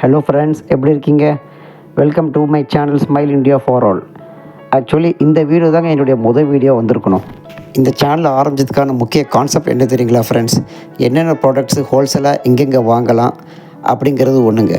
Hello friends, எப்படி இருக்கீங்க? Welcome to my channel smile India for all. Actually இந்த video தாங்க என்னுடைய முதல் வீடியோ வந்திருக்கணும். இந்த சேனல் ஆரம்பிச்சதுக்கான முக்கிய கான்செப்ட் என்ன தெரியுங்களா ஃப்ரெண்ட்ஸ்? என்னென்ன ப்ராடக்ட்ஸு ஹோல்சேலாக எங்கெங்கே வாங்கலாம் அப்படிங்கிறது ஒன்றுங்க.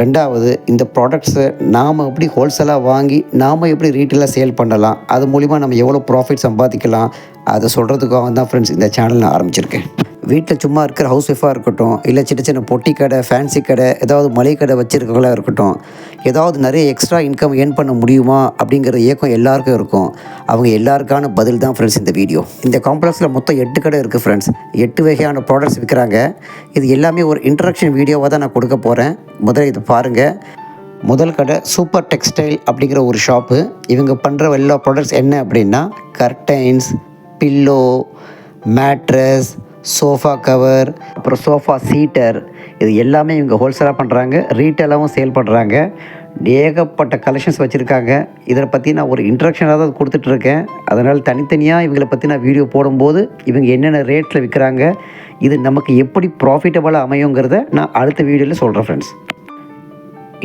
ரெண்டாவது, இந்த ப்ராடக்ட்ஸை நாம் எப்படி ஹோல்சேலாக வாங்கி நாம் எப்படி ரீட்டெயிலாக சேல் பண்ணலாம், அது மூலிமா நம்ம எவ்வளோ ப்ராஃபிட் சம்பாதிக்கலாம், அதை சொல்கிறதுக்காக தான் ஃப்ரெண்ட்ஸ் இந்த சேனல் நான் ஆரம்பிச்சிருக்கேன். வீட்டில் சும்மா இருக்கிற ஹவுஸ் ஒய்ஃபாக இருக்கட்டும், இல்லை சின்ன சின்ன பொட்டி கடை, ஃபேன்சி கடை, ஏதாவது மளிகை கடை வச்சுருக்கவங்களாக இருக்கட்டும், ஏதாவது நிறைய எக்ஸ்ட்ரா இன்கம் ஏர்ன் பண்ண முடியுமா அப்படிங்கிற ஏக்கம் எல்லாருக்கும் இருக்கும். அவங்க எல்லாருக்கான பதில் தான் ஃப்ரெண்ட்ஸ் இந்த வீடியோ. இந்த காம்ப்ளெக்ஸில் மொத்தம் 8 கடை இருக்குது ஃப்ரெண்ட்ஸ். 8 வகையான ப்ராடக்ட்ஸ் விற்கிறாங்க. இது எல்லாமே ஒரு இன்ட்ரடக்ஷன் வீடியோவாக தான் நான் கொடுக்க போகிறேன். முதல்ல இதை பாருங்கள். முதல் கடை சூப்பர் டெக்ஸ்டைல் அப்படிங்கிற ஒரு ஷாப்பு. இவங்க பண்ணுற எல்லா ப்ராடக்ட்ஸ் என்ன அப்படின்னா, curtains, pillow, mattress, sofa cover, அப்புறம் சோஃபா சீட்டர், இது எல்லாமே இவங்க ஹோல்சேலாக பண்ணுறாங்க, ரீட்டெயிலாகவும் சேல் பண்ணுறாங்க. ஏகப்பட்ட கலெக்ஷன்ஸ் வச்சுருக்காங்க. இதை பற்றி நான் ஒரு இன்ட்ரக்ஷனாக தான் கொடுத்துட்ருக்கேன். அதனால் தனித்தனியாக இவங்களை பற்றி நான் வீடியோ போடும்போது இவங்க என்னென்ன ரேட்டில் விற்கிறாங்க, இது நமக்கு எப்படி ப்ராஃபிட்டபுளாக அமையுங்கிறத நான் அடுத்த வீடியோவில் சொல்கிறேன் ஃப்ரெண்ட்ஸ்.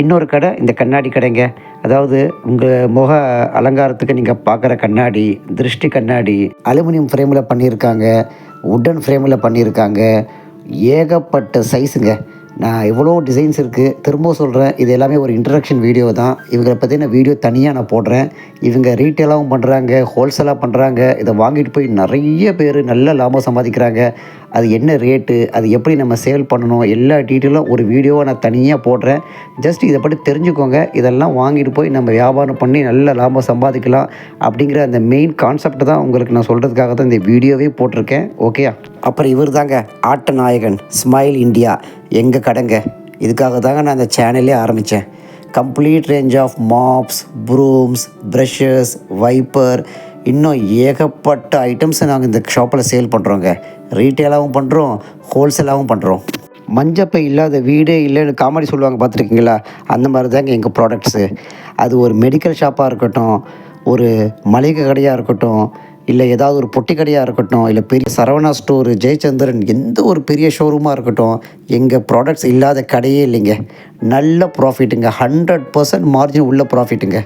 இன்னொரு கடை இந்த கண்ணாடி கடைங்க. அதாவது உங்கள் முக அலங்காரத்துக்கு நீங்கள் பார்க்குற கண்ணாடி, திருஷ்டி கண்ணாடி, அலுமினியம் ஃப்ரேமில் பண்ணியிருக்காங்க, உட்டன் ஃப்ரேமில் பண்ணியிருக்காங்க. ஏகப்பட்ட சைஸுங்க. நான் எவ்வளோ டிசைன்ஸ் இருக்குது, திரும்ப சொல்கிறேன், இது எல்லாமே ஒரு இன்ட்ரடக்ஷன் வீடியோ தான். இவங்களை பற்றின வீடியோ தனியாக நான் போடுறேன். இவங்க ரீட்டெயிலாகவும் பண்ணுறாங்க, ஹோல்சேலாக பண்ணுறாங்க. இதை வாங்கிட்டு போய் நிறைய பேர் நல்ல லாபம் சம்பாதிக்கிறாங்க. அது என்ன ரேட்டு, அது எப்படி நம்ம சேல் பண்ணணும், எல்லா டீட்டெயிலும் ஒரு வீடியோவை நான் தனியாக போடுறேன். ஜஸ்ட் இதை பற்றி தெரிஞ்சுக்கோங்க. இதெல்லாம் வாங்கிட்டு போய் நம்ம வியாபாரம் பண்ணி நல்ல லாபம் சம்பாதிக்கலாம் அப்படிங்கிற அந்த மெயின் கான்செப்ட் தான் உங்களுக்கு நான் சொல்கிறதுக்காக தான் இந்த வீடியோவே போட்டிருக்கேன். ஓகே. அப்புறம் இவர் தாங்க ஆட்ட நாயகன், ஸ்மைல் இந்தியா, எங்கள் கடைங்க. இதுக்காக தாங்க நான் அந்த சேனலே ஆரம்பித்தேன். Complete range of mops, brooms, brushes, wiper, இன்னும் ஏகப்பட்ட ஐட்டம்ஸை நாங்கள் இந்த ஷாப்பில் சேல் பண்ணுறோங்க. ரீட்டெயிலாகவும் பண்ணுறோம், ஹோல்சேலாகவும் பண்ணுறோம். மஞ்சப்பை இல்லாத வீடே இல்லைன்னு காமெடி சொல்லுவாங்க, பார்த்துருக்கீங்களா? அந்த மாதிரி தாங்க எங்கள் ப்ராடக்ட்ஸு. அது ஒரு மெடிக்கல் ஷாப்பாக இருக்கட்டும், ஒரு மளிகை கடையாக இருக்கட்டும், இல்லை ஏதாவது ஒரு பொட்டி கடையாக இருக்கட்டும், இல்லை பெரிய சரவணா ஸ்டோரு, ஜெயச்சந்திரன், எந்த ஒரு பெரிய ஷோரூமாக இருக்கட்டும், எங்கள் ப்ராடக்ட்ஸ் இல்லாத கடையே இல்லைங்க. நல்ல ப்ராஃபிட்டுங்க, 100% மார்ஜின் உள்ள ப்ராஃபிட்டுங்க.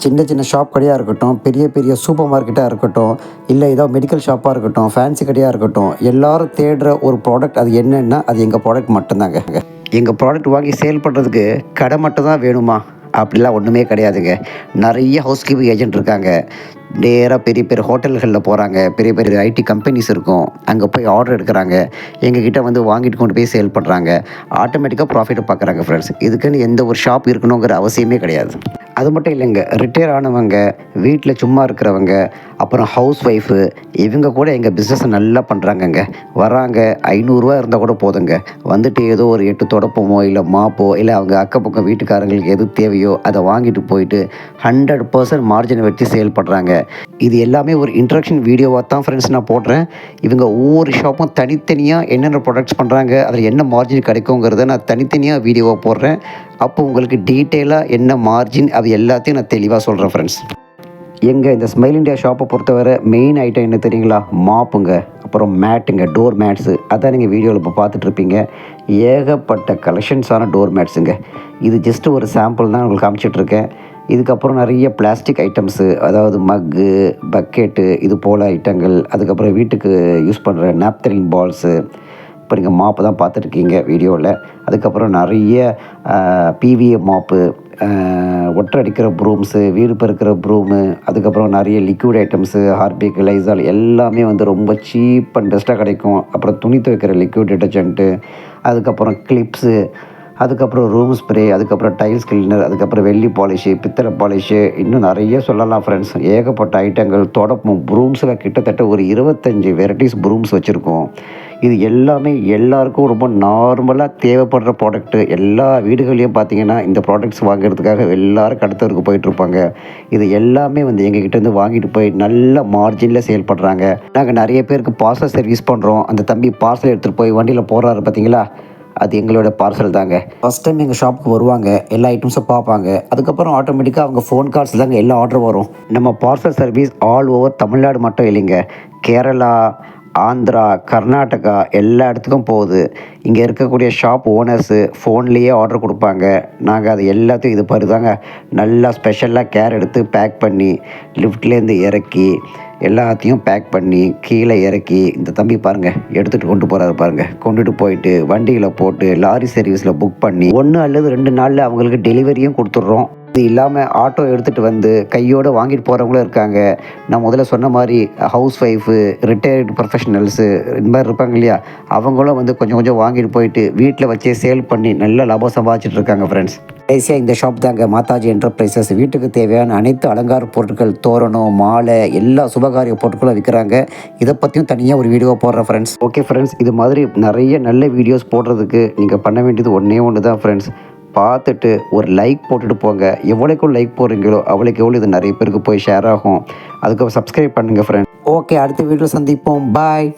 சின்ன சின்ன ஷாப் கடையாக இருக்கட்டும், பெரிய பெரிய சூப்பர் மார்க்கெட்டாக இருக்கட்டும், இல்லை ஏதாவது மெடிக்கல் ஷாப்பாக இருக்கட்டும், ஃபேன்சி கடையாக இருக்கட்டும், எல்லோரும் தேடுற ஒரு ப்ராடக்ட் அது என்னென்னா அது எங்கள் ப்ராடக்ட் மட்டும்தாங்க. எங்கள் ப்ராடக்ட் வாங்கி சேல் பண்ணுறதுக்கு கடை மட்டும் தான் வேணுமா அப்படிலாம் ஒன்றுமே கிடையாதுங்க. நிறைய ஹவுஸ் கீப்பிங் ஏஜென்ட் இருக்காங்க. நேராக பெரிய பெரிய ஹோட்டல்களில் போகிறாங்க, பெரிய பெரிய ஐடி கம்பெனிஸ் இருக்கும், அங்கே போய் ஆர்டர் எடுக்கிறாங்க, எங்ககிட்ட வந்து வாங்கிட்டு கொண்டு போய் சேல் பண்ணுறாங்க. ஆட்டோமேட்டிக்காக ப்ராஃபிட்டை பார்க்குறாங்க ஃப்ரெண்ட்ஸ். இதுக்குன்னு எந்த ஒரு ஷாப் இருக்கணுங்கிற அவசியமே கிடையாது. அது மட்டும் இல்லைங்க, ரிட்டையர் ஆனவங்க, வீட்டில் சும்மா இருக்கிறவங்க, அப்புறம் ஹவுஸ் ஒய்ஃபு, இவங்க கூட எங்கள் பிஸ்னஸை நல்லா பண்ணுறாங்கங்க. வராங்க, 500 இருந்தால் கூட போதுங்க. வந்துட்டு ஏதோ ஒரு 8 தொடப்பமோ இல்லை மாப்போ இல்லை அவங்க அக்கப்பக்கம் வீட்டுக்காரங்களுக்கு எது தேவையோ அதை வாங்கிட்டு போயிட்டு 100% மார்ஜினை வச்சு சேல் பண்ணுறாங்க. இது எல்லாமே ஒரு இன்ட்ரடக்ஷன் வீடியோவாக தான் ஃப்ரெண்ட்ஸ் நான் போடுறேன். இவங்க ஒவ்வொரு ஷாப்பும் தனித்தனியாக என்னென்ன ப்ராடக்ட்ஸ் பண்ணுறாங்க, அதில் என்ன மார்ஜின் கிடைக்குங்கிறத நான் தனித்தனியாக வீடியோவாக போடுறேன். அப்போ உங்களுக்கு டீட்டெயிலாக என்ன மார்ஜின் அது எல்லாத்தையும் நான் தெளிவாக சொல்கிறேன் ஃப்ரெண்ட்ஸ். எங்கள் இந்த ஸ்மைல் இந்தியா ஷாப்பை பொறுத்தவரை மெயின் ஐட்டம் என்ன தெரியுங்களா? மாப்புங்க, அப்புறம் மேட்டுங்க, டோர் மேட்ஸு. அதான் நீங்கள் வீடியோவில் இப்போ பார்த்துட்ருப்பீங்க. ஏகப்பட்ட கலெக்ஷன்ஸான டோர் மேட்ஸுங்க. இது ஜஸ்ட்டு ஒரு சாம்பிள் தான் உங்களுக்கு காமிச்சிட்ருக்கேன். இதுக்கப்புறம் நிறைய பிளாஸ்டிக் ஐட்டம்ஸு, அதாவது மக்கு, பக்கெட்டு, இது போல் ஐட்டங்கள். அதுக்கப்புறம் வீட்டுக்கு யூஸ் பண்ணுற நாப்தலின் பால்ஸு. இப்போ நீங்கள் மாப்பு தான் பார்த்துருக்கீங்க வீடியோவில். அதுக்கப்புறம் நிறைய பிவிஏ மாப்பு, ஒட்டடிக்கிற ப்ரூம்ஸு, வீடு பெருக்கிற ப்ரூமு, அதுக்கப்புறம் நிறைய லிக்விட் ஐட்டம்ஸு, ஹார்பிக், லைசால் எல்லாமே வந்து ரொம்ப சீப் அண்ட் பெஸ்ட்டாக கிடைக்கும். அப்புறம் துணி துவைக்கிற லிக்விட் டிட்டர்ஜென்ட்டு, அதுக்கப்புறம் கிளிப்ஸு, அதுக்கப்புறம் ரூம் ஸ்ப்ரே, அதுக்கப்புறம் டைல்ஸ் கிளீனர், அதுக்கப்புறம் வெள்ளி பாலிஷு, பித்தளை பாலிஷு, இன்னும் நிறைய சொல்லலாம் ஃப்ரெண்ட்ஸ். ஏகப்பட்ட ஐட்டங்கள். தொடப்பும் ப்ரூம்ஸில் கிட்டத்தட்ட ஒரு 25 வெரைட்டிஸ் ப்ரூம்ஸ் வச்சுருக்கோம். இது எல்லாமே எல்லாருக்கும் ரொம்ப நார்மலாக தேவைப்படுற ப்ராடக்ட்டு. எல்லா வீடுகள்லையும் பார்த்தீங்கன்னா இந்த ப்ராடக்ட்ஸ் வாங்குறதுக்காக எல்லோரும் கடத்தவருக்கு போயிட்டுருப்பாங்க. இது எல்லாமே வந்து எங்ககிட்டேருந்து வாங்கிட்டு போய் நல்ல மார்ஜினில் சேல் பண்ணுறாங்க. நாங்கள் நிறைய பேருக்கு பார்சல் சர்வீஸ் பண்ணுறோம். அந்த தம்பி பார்சல் எடுத்துகிட்டு போய் வண்டியில் போகிறாரு பார்த்தீங்களா, அது எங்களோட பார்சல் தாங்க. ஃபஸ்ட் டைம் எங்கள் ஷாப்புக்கு வருவாங்க, எல்லா ஐட்டம்ஸும் பார்ப்பாங்க. அதுக்கப்புறம் ஆட்டோமேட்டிக்காக அவங்க ஃபோன் கால்ஸ் தாங்க எல்லா ஆர்டர் வரும். நம்ம parcel service all over Tamil Nadu மட்டும் இல்லைங்க, கேரளா, ஆந்திரா, கர்நாடகா எல்லா இடத்துக்கும் போகுது. இங்கே இருக்கக்கூடிய ஷாப் ஓனர்ஸு ஃபோன்லேயே ஆர்டர் கொடுப்பாங்க. நாங்கள் அது எல்லாத்தையும் இது பாரு தாங்க நல்லா ஸ்பெஷலாக கேர் எடுத்து பேக் பண்ணி லிஃப்ட்லேருந்து இறக்கி எல்லாத்தையும் பேக் பண்ணி கீழே இறக்கி இந்த தம்பி பாருங்கள் எடுத்துகிட்டு கொண்டு போகிறாரு பாருங்கள். கொண்டுட்டு போயிட்டு வண்டியில் போட்டு லாரி சர்வீஸில் புக் பண்ணி 1 அல்லது 2 நாளில் அவங்களுக்கு டெலிவரியும் கொடுத்துட்றோம். இது இல்லாமல் ஆட்டோ எடுத்துகிட்டு வந்து கையோடு வாங்கிட்டு போகிறவங்களும் இருக்காங்க. நான் முதல்ல சொன்ன மாதிரி ஹவுஸ் ஒய்ஃபு, ரிட்டையர்டு ப்ரொஃபஷனல்ஸு இந்த மாதிரி இருப்பாங்க இல்லையா, அவங்களும் வந்து கொஞ்சம் கொஞ்சம் வாங்கிட்டு போயிட்டு வீட்டில் வச்சே சேல் பண்ணி நல்ல லாபம் சம்பாதிச்சிட்டு இருக்காங்க ஃப்ரெண்ட்ஸ். கடைசியாக இந்த ஷாப் தாங்க மாதாஜி என்டர்பிரைசஸ். வீட்டுக்கு தேவையான அனைத்து அலங்கார பொருட்கள், தோரணம், மாலை, எல்லா சுபகாரிய பொருட்களும் விற்கிறாங்க. இதை பற்றியும் தனியாக ஒரு வீடியோ போடுறேன் ஃப்ரெண்ட்ஸ். ஓகே ஃப்ரெண்ட்ஸ், இது மாதிரி நிறைய நல்ல வீடியோஸ் போடுறதுக்கு நீங்கள் பண்ண வேண்டியது ஒன்று தான் ஃப்ரெண்ட்ஸ். பார்த்துட்டு ஒரு லைக் போட்டுட்டு போங்க. எவ்வளோக்கு லைக் போடுறீங்களோ அவ்வளோக்கு எவ்வளோ இது நிறைய பேருக்கு போய் ஷேர் ஆகும். அதுக்கு சப்ஸ்கிரைப் பண்ணுங்கள் ஃப்ரெண்ட். ஓகே, அடுத்த வீடியோ சந்திப்போம். பாய்.